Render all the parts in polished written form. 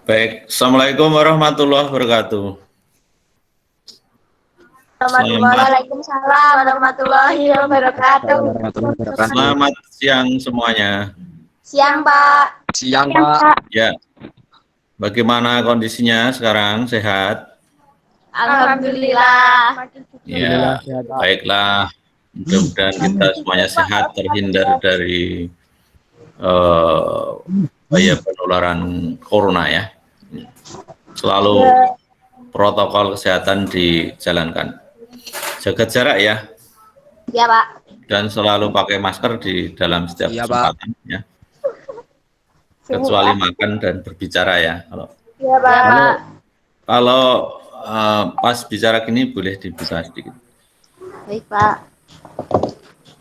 Baik, Assalamualaikum warahmatullahi wabarakatuh. Waalaikumsalam warahmatullahi wabarakatuh. Selamat siang semuanya. Siang, Pak. Siang, Pak. Ya, bagaimana kondisinya sekarang? Sehat? Alhamdulillah. Ya, baiklah. Mudah-mudahan kita semuanya sehat, terhindar dari bahaya penularan corona ya. Selalu protokol kesehatan dijalankan. Jaga jarak ya. Ya, Pak. Dan selalu pakai masker di dalam setiap Iya, kesempatan ya. Kecuali makan dan berbicara ya. Ya, Pak. Kalau pas bicara gini boleh dibuka sedikit. Baik, Pak.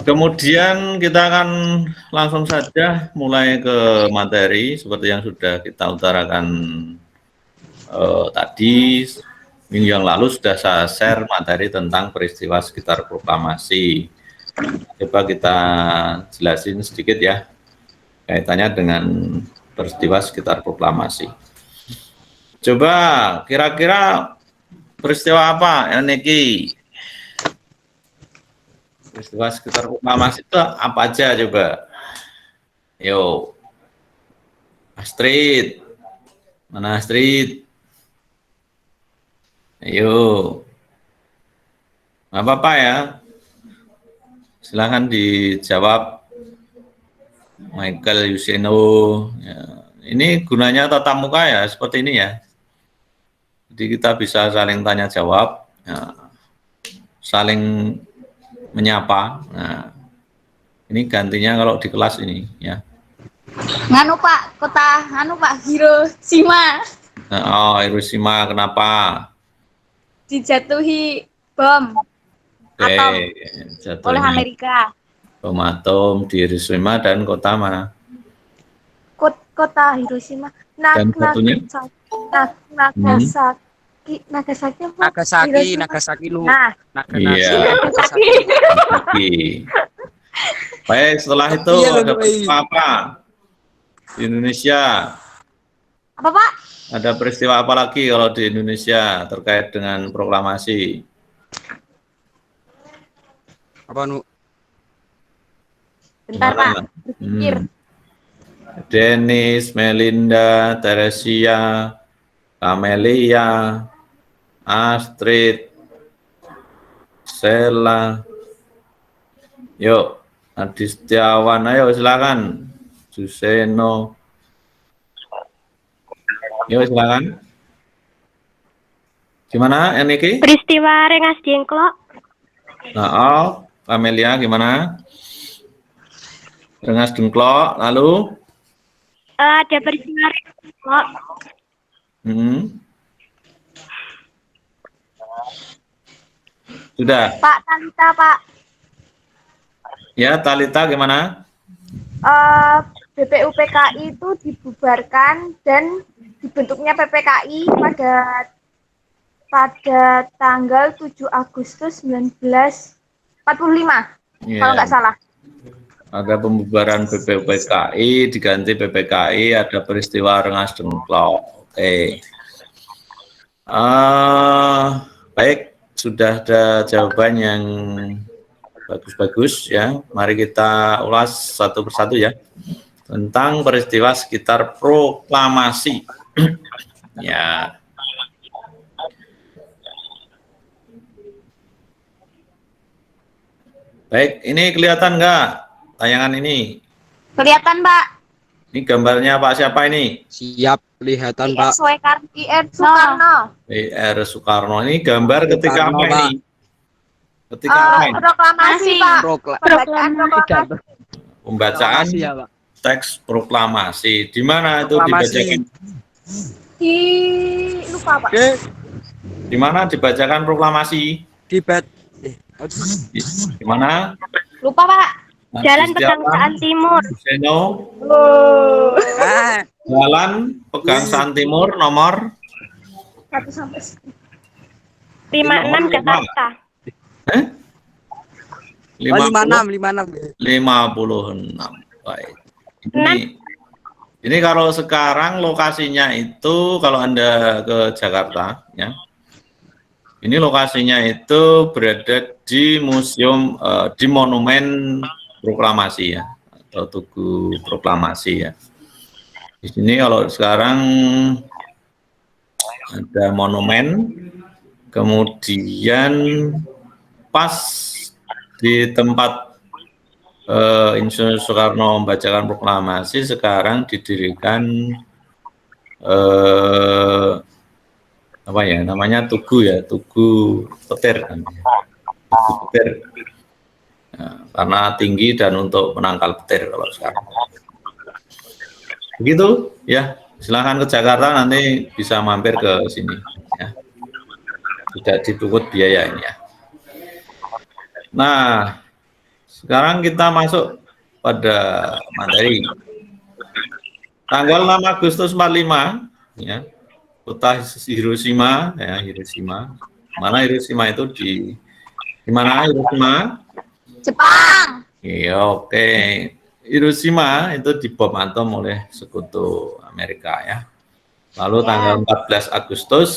Kemudian kita akan langsung saja mulai ke materi seperti yang sudah kita utarakan tadi. Minggu yang lalu sudah saya share materi tentang peristiwa sekitar proklamasi. Coba kita jelasin sedikit ya kaitannya dengan peristiwa sekitar proklamasi. Coba kira-kira peristiwa apa ya Niki? Peristiwa sekitar proklamasi itu apa aja coba? Yo, Astrid, mana Astrid? Ayo, nggak apa-apa ya. Silahkan dijawab, Michael Yuseno. Ya. Ini gunanya tatap muka ya, seperti ini ya. Jadi kita bisa saling tanya jawab, ya, saling menyapa. Nah, ini gantinya kalau di kelas ini ya. Nganu, Pak, kota Pak Hiroshima Nah, oh, Hiroshima kenapa? dijatuhi bom atom oleh Amerika. Bom atom di Hiroshima dan kota mana? Kota Hiroshima. Dan satunya? Nagasaki lu. Nah, iya. Nagasaki. Baik, setelah itu Iya, ada peristiwa apa di Indonesia? Apa, Pak? Ada peristiwa apa lagi kalau di Indonesia terkait dengan proklamasi? Apa nu? Bentar, Pak. Berpikir. Denis, Melinda, Teresia, Camelia, Astrid, Sela. Yuk, Adi Setiawan, ayo silakan. Suseno. Yuk silakan. Gimana Eniki? Peristiwa Rengas Dengklok. Nah, oh, Camelia gimana? Rengas Dengklok, lalu? Ada peristiwa Rengas Dengklok. Sudah. Pak Talita, Pak. Ya, Talita gimana? BPUPKI itu dibubarkan dan dibentuknya PPKI pada tanggal 7 Agustus 1945, kalau nggak salah. Ada pembubaran BPUPKI, diganti PPKI, ada peristiwa Rengas Dengklok. Oke. Baik, sudah ada jawaban yang bagus-bagus ya. Mari kita ulas satu persatu ya tentang peristiwa sekitar proklamasi. Ya. Baik, ini kelihatan nggak tayangan ini? Kelihatan, Pak. Ini gambarnya Pak siapa ini? Siap, kelihatan, Pak. IR Soekarno. IR Soekarno. Ini gambar ketika apa ini? Ketika apa ini? Proklamasi, Pak. Pembacaan proklamasi. Pembacaan ya, Pak. teks proklamasi. Di mana itu dibacakan? Lupa, Pak. Di mana dibacakan proklamasi? Di mana? Lupa, Pak. Jalan Pegangsaan Timur. Seno. Jalan Pegangsaan Timur nomor 56 Jakarta. 56. 56. Baik. Ini Ini kalau sekarang lokasinya itu kalau Anda ke Jakarta, ya, ini lokasinya itu berada di museum, di Monumen Proklamasi ya, atau Tugu Proklamasi ya. Di sini kalau sekarang ada monumen, kemudian pas di tempat Insinyur Soekarno membacakan proklamasi, sekarang didirikan apa ya namanya, tugu ya, tugu petir kan. Tugu petir. Nah, karena tinggi dan untuk menangkal petir kalau sekarang. Begitu ya, silahkan ke Jakarta, nanti bisa mampir ke sini ya. Tidak dipungut biaya ini ya. Nah, sekarang kita masuk pada materi. Tanggal 6 Agustus 45 ya, kota Hiroshima ya, Hiroshima. Mana Hiroshima itu di mana Hiroshima? Jepang. Iya, oke. Hiroshima itu dibom atom oleh sekutu Amerika ya. Lalu tanggal 14 Agustus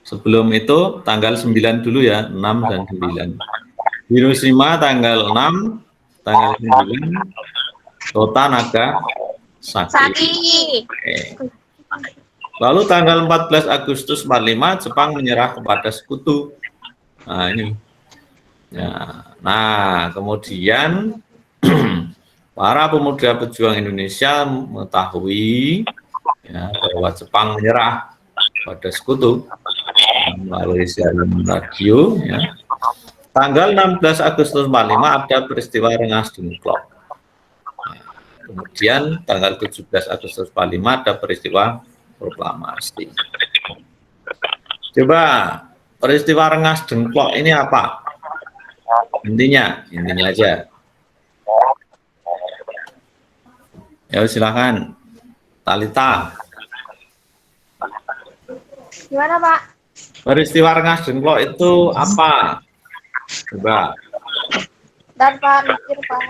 sebelum itu tanggal 9 dulu ya, 6 dan 9. Hiroshima tanggal 6, tanggal 9 kota Nagasaki. Oke. Lalu tanggal 14 Agustus 45 Jepang menyerah kepada sekutu. Nah, ini. Ya. Nah, kemudian para pemuda pejuang Indonesia mengetahui ya, bahwa Jepang menyerah pada sekutu melalui siaran radio ya. Tanggal 16 Agustus 45 ada peristiwa Rengas Dengklok. Kemudian tanggal 17 Agustus 45 ada peristiwa proklamasi. Coba peristiwa Rengas Dengklok ini apa? Intinya aja. Ya silakan, Talita. Gimana, Pak? Peristiwa Rengas Dengklok itu apa? Coba. Dan Pak, mikir Pak.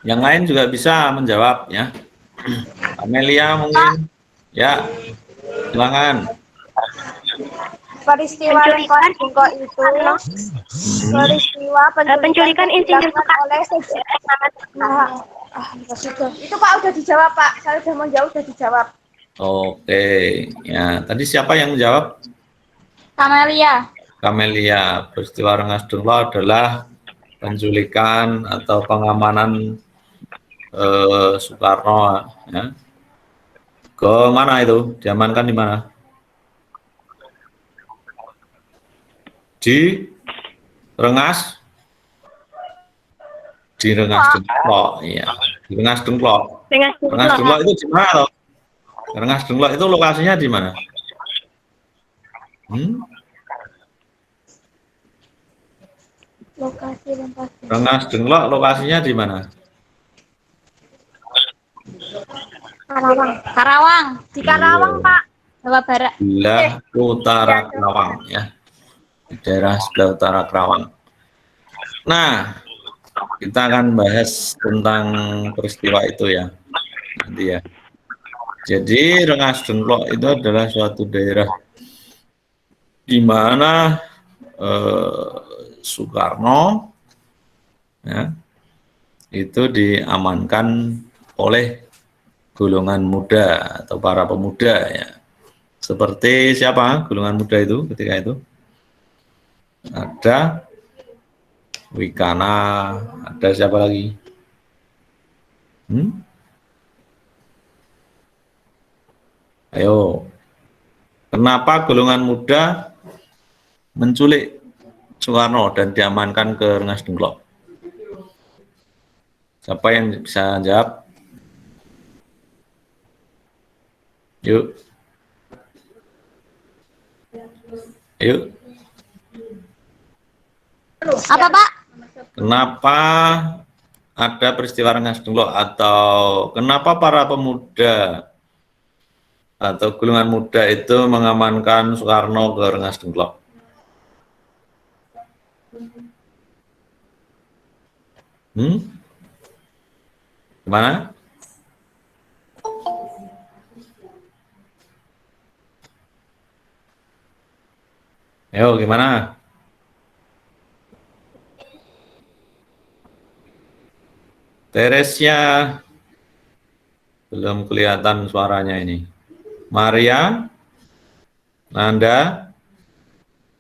Yang lain juga bisa menjawab ya. Amelia mungkin. Ya, silakan. Peristiwa Rengas Dengklok itu peristiwa penculikan Insinyur oleh itu Pak udah dijawab Pak, saya udah mau jawab, udah dijawab. Oke, ya tadi siapa yang menjawab? Kamelia. Peristiwa Rengas Dengklok adalah penculikan atau pengamanan Soekarno ya. Ke mana itu? Diamankan di mana? Di Rengas Dengklok, iya. Di Rengas Dengklok. Rengas Dengklok itu di mana? Rengas Dengklok itu lokasinya di mana? Rengas Dengklok lokasinya di mana? Karawang. Di Karawang, Pak. Jawa Barat. Sebelah utara Karawang ya. Di daerah sebelah utara Karawang. Nah, kita akan bahas tentang peristiwa itu ya. Nanti ya. Jadi Rengas Dengklok itu adalah suatu daerah di mana Soekarno ya, itu diamankan oleh golongan muda atau para pemuda ya. Seperti siapa golongan muda itu ketika itu? Ada Wikana, ada siapa lagi? Ayo, kenapa golongan muda menculik Soekarno dan diamankan ke Rengas Dengklok? Siapa yang bisa jawab? Yuk. Yuk. Apa, Pak? Kenapa ada peristiwa Rengas Dengklok atau kenapa para pemuda atau golongan muda itu mengamankan Soekarno ke Rengas Dengklok? Gimana? Ayo, gimana? Teresnya belum kelihatan suaranya ini. Maria, Nanda,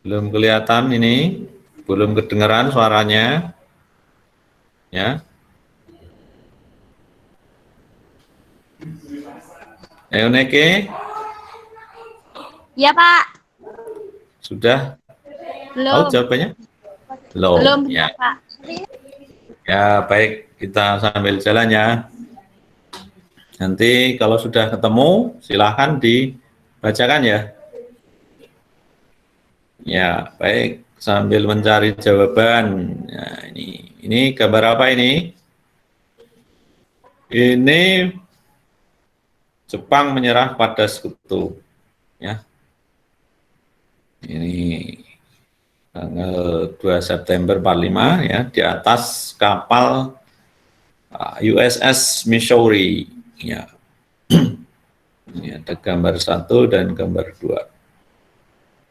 belum kelihatan ini, belum kedengeran suaranya, ya. Ayo Neke, Ya, Pak. sudah Belum. tahu jawabannya? Belum. Belum, Ya. Pak. Ya, baik, kita sambil jalan ya. Nanti kalau sudah ketemu, silahkan dibacakan ya. Ya, baik, sambil mencari jawaban. Nah, ini gambar apa ini? Ini Jepang menyerah pada sekutu. Ya. Ini tanggal 2 September 45 ya, di atas kapal USS Missouri. Ya. Ini ada gambar 1 dan gambar 2.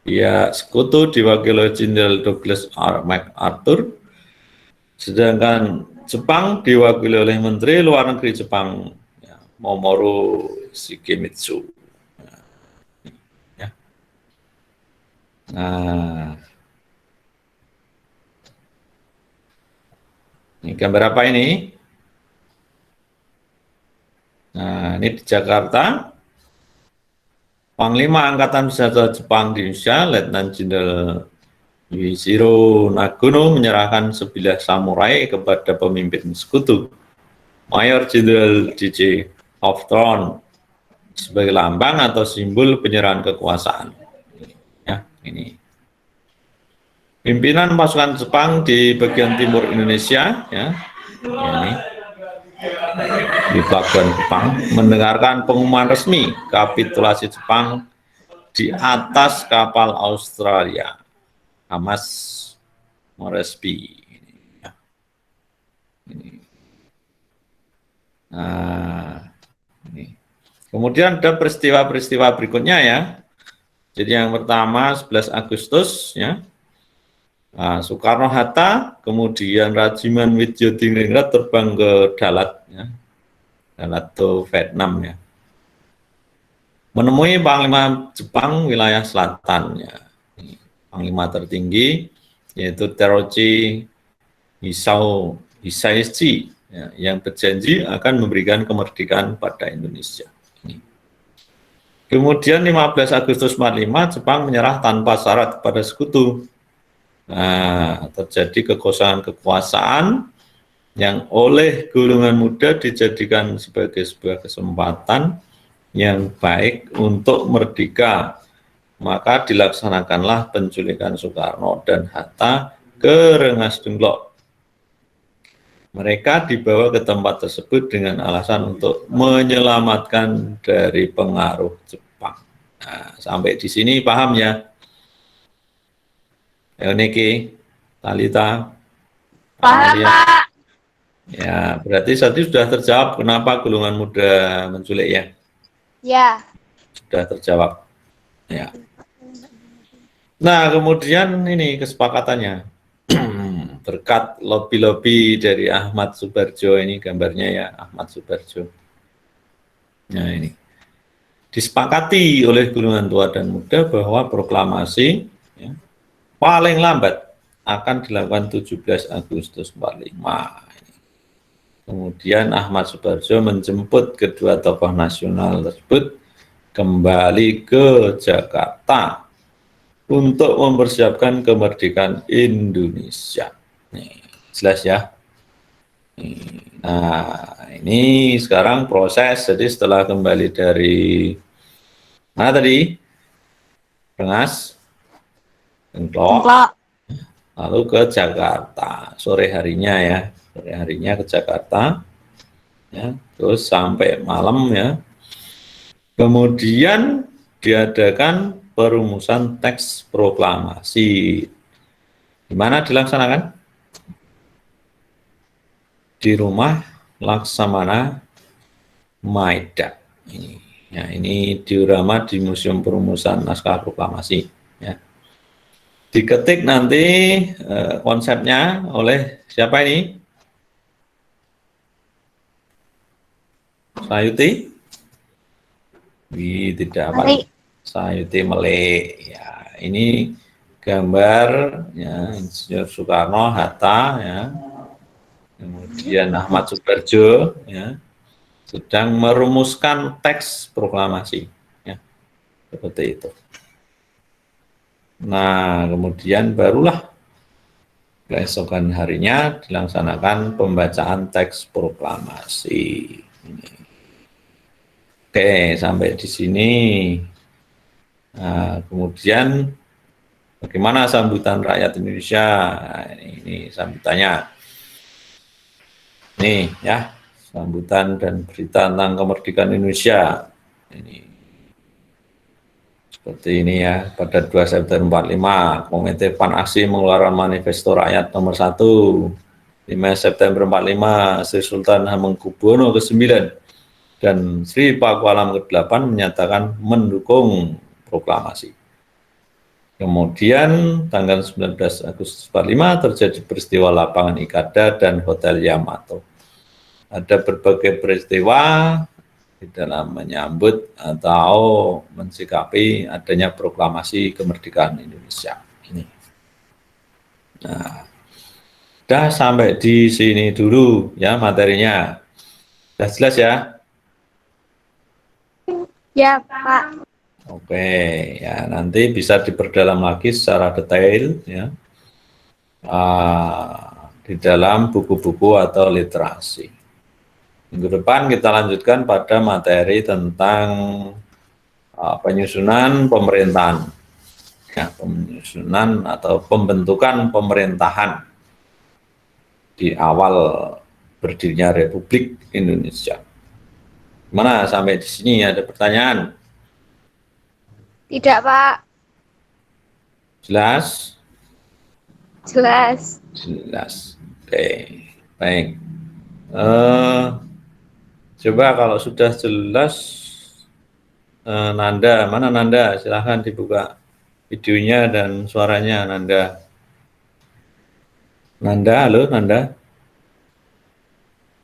Ya, sekutu diwakili oleh Jenderal Douglas R. MacArthur, sedangkan Jepang diwakili oleh Menteri Luar Negeri Jepang, ya, Mamoru Shigemitsu. Ya. Nah, ini gambar apa ini? Nah, ini di Jakarta. Panglima Angkatan Bersenjata Jepang di Indonesia, Letnan Jenderal Yuichiro Nagono menyerahkan sebilah samurai kepada pemimpin sekutu, Mayor Jenderal D.J. Hawthorne, sebagai lambang atau simbol penyerahan kekuasaan. Ya, ini. Pimpinan pasukan Jepang di bagian timur Indonesia, ya, ini. Di pelabuhan Jepang mendengarkan pengumuman resmi kapitulasi Jepang di atas kapal Australia HMAS Moresby. Nah, ini. Kemudian ada peristiwa-peristiwa berikutnya ya. Jadi yang pertama 11 Agustus ya. Nah, Soekarno-Hatta, kemudian Rajiman Widjodiningrat terbang ke Dalat, ya. Dalat itu Vietnam ya. Menemui Panglima Jepang wilayah selatan ya. Panglima tertinggi yaitu Terauchi Hisaishi ya, yang berjanji akan memberikan kemerdekaan pada Indonesia. Kemudian 15 Agustus 45 Jepang menyerah tanpa syarat kepada sekutu. Nah, terjadi kekosongan kekuasaan yang oleh golongan muda dijadikan sebagai sebuah kesempatan yang baik untuk merdeka. Maka dilaksanakanlah penculikan Soekarno dan Hatta ke Rengas Dengklok. Mereka dibawa ke tempat tersebut dengan alasan untuk menyelamatkan dari pengaruh Jepang. Nah, sampai di sini paham ya? Niki, Talita, Paham, Pak. Ya, berarti tadi sudah terjawab kenapa golongan muda menculik ya? Ya. Sudah terjawab. Ya. Nah, kemudian ini kesepakatannya. Berkat lobby-lobby dari Ahmad Subarjo, ini gambarnya ya, Ahmad Subarjo. Nah, ini. Disepakati oleh golongan tua dan muda bahwa proklamasi ya, paling lambat akan dilakukan 17 Agustus 45. Kemudian Ahmad Subarjo menjemput kedua tokoh nasional tersebut kembali ke Jakarta untuk mempersiapkan kemerdekaan Indonesia. Nih, jelas ya. Nah, ini sekarang proses. Jadi setelah kembali dari mana tadi? Rengas Dengklok. Lalu ke Jakarta sore harinya ya, sore harinya ke Jakarta ya, terus sampai malam ya, Kemudian diadakan perumusan teks proklamasi. Di mana dilaksanakan? Di rumah Laksamana Maida. Ini, ya, ini diorama di Museum Perumusan Naskah Proklamasi. Ya. Diketik nanti konsepnya oleh siapa ini? Sayuti? Tidak apa? Sayuti Melik. Ya, ini gambar ya Insinyur Soekarno, Hatta, ya. Kemudian Ahmad Subarjo, ya, sedang merumuskan teks proklamasi, ya, seperti itu. Nah, kemudian barulah keesokan harinya dilaksanakan pembacaan teks proklamasi. Ini. Oke, sampai di sini. Nah, kemudian bagaimana sambutan rakyat Indonesia? Nah, ini sambutannya. Nih ya, sambutan dan berita tentang kemerdekaan Indonesia. Ini seperti ini ya, pada 2 September 45, Komite Pan Aksi mengeluarkan Manifesto Rakyat nomor 1. 5 September 45, Sri Sultan Hamengkubuwono ke-9 dan Sri Pakualam ke-8 menyatakan mendukung proklamasi. Kemudian tanggal 19 Agustus 45 terjadi peristiwa lapangan Ikada dan Hotel Yamato. Ada berbagai peristiwa di dalam menyambut atau mensikapi adanya proklamasi kemerdekaan Indonesia ini. Nah, sudah sampai di sini dulu ya materinya. Sudah jelas ya? Ya, Pak. Oke, ya nanti bisa diperdalam lagi secara detail ya di dalam buku-buku atau literasi. Minggu depan kita lanjutkan pada materi tentang penyusunan pemerintahan, ya, penyusunan atau pembentukan pemerintahan di awal berdirinya Republik Indonesia. Gimana sampai di sini ada pertanyaan? Tidak, Pak. Jelas? Jelas. Jelas. Oke, baik. Coba kalau sudah jelas, Nanda, mana Nanda? Silahkan dibuka videonya dan suaranya, Nanda. Nanda, halo Nanda.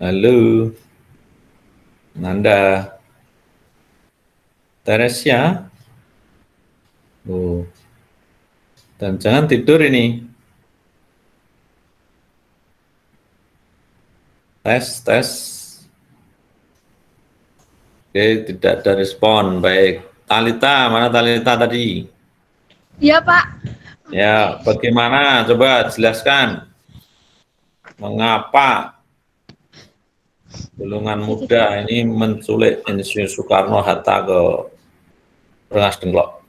Halo. Nanda. Teresia. Oh. Dan jangan tidur ini. Tes. Oke, tidak ada respon. Baik. Talita, mana Talita tadi? Iya, Pak. Ya, bagaimana? Coba jelaskan. Mengapa golongan muda ini menculik Insinyur Soekarno Hatta ke Rengas Dengklok?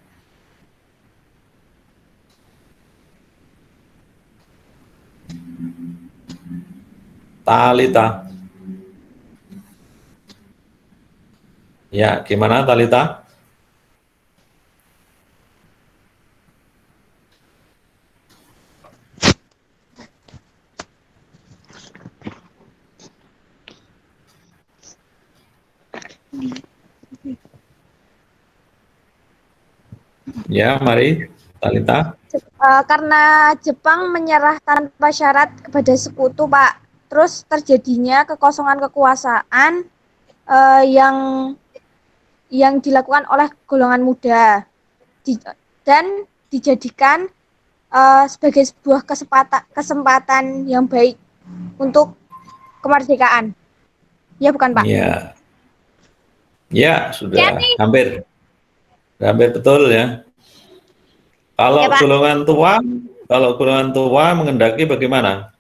Talita. Ya, gimana Talita? Ya, mari Talita. Karena Jepang menyerah tanpa syarat kepada sekutu, Pak. Terus terjadinya kekosongan kekuasaan yang dilakukan oleh golongan muda dan dijadikan sebagai sebuah kesempatan yang baik untuk kemerdekaan. Ya, bukan, Pak? Iya. Ya, sudah hampir betul ya. Kalau ya, golongan tua mengendaki bagaimana?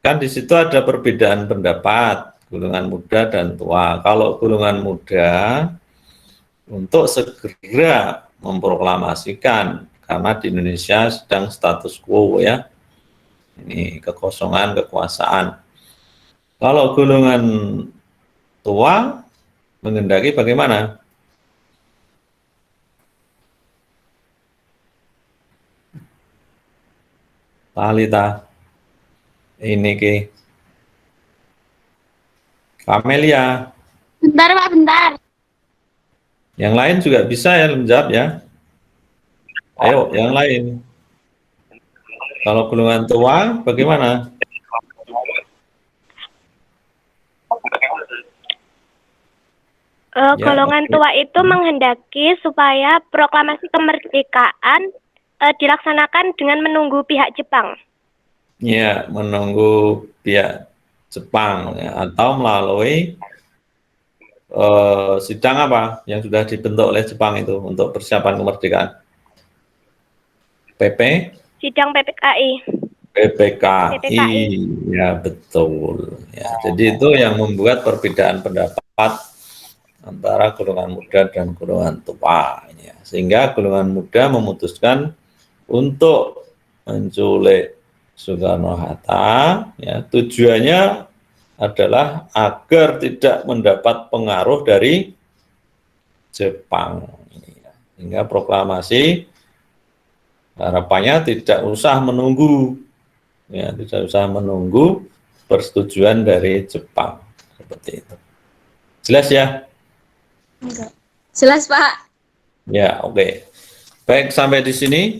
Kan di situ ada perbedaan pendapat, golongan muda dan tua. Kalau golongan muda untuk segera memproklamasikan karena di Indonesia sedang status quo ya. Ini kekosongan kekuasaan. Kalau golongan tua menghendaki bagaimana? Talita, ini ke Kamelia. Bentar, Pak, bentar. Yang lain juga bisa ya menjawab ya. Ayo, yang lain. Kalau golongan tua, bagaimana? Ya, Golongan tua itu menghendaki supaya proklamasi kemerdekaan dilaksanakan dengan menunggu pihak Jepang. Ya, menunggu pihak Jepang ya, atau melalui sidang apa yang sudah dibentuk oleh Jepang itu untuk persiapan kemerdekaan. PP? Sidang PPKI. PPKI, ya betul. Ya, jadi itu yang membuat perbedaan pendapat antara golongan muda dan golongan tua. Ya. Sehingga golongan muda memutuskan untuk menculik Soekarno-Hatta, ya, tujuannya adalah agar tidak mendapat pengaruh dari Jepang. Ya. Sehingga proklamasi harapannya tidak usah menunggu, ya, tidak usah menunggu persetujuan dari Jepang, seperti itu. Jelas ya? Jelas, Pak. Ya, oke. Baik, sampai di sini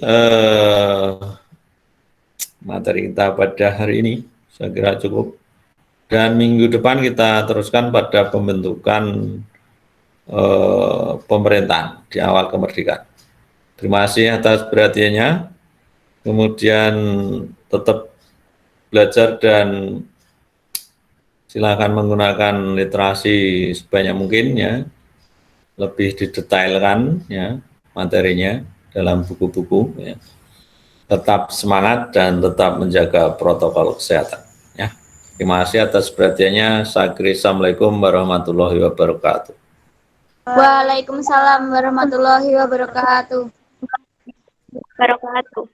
materi kita pada hari ini saya kira cukup. Dan minggu depan kita teruskan pada pembentukan pemerintahan di awal kemerdekaan. Terima kasih atas perhatiannya. Kemudian tetap belajar dan silakan menggunakan literasi sebanyak mungkin ya, lebih didetailkan ya materinya dalam buku-buku ya. Tetap semangat dan tetap menjaga protokol kesehatan ya. Terima kasih atas perhatiannya. Saya akhiri. Assalamualaikum warahmatullahi wabarakatuh. Waalaikumsalam warahmatullahi wabarakatuh. Wabarakatuh.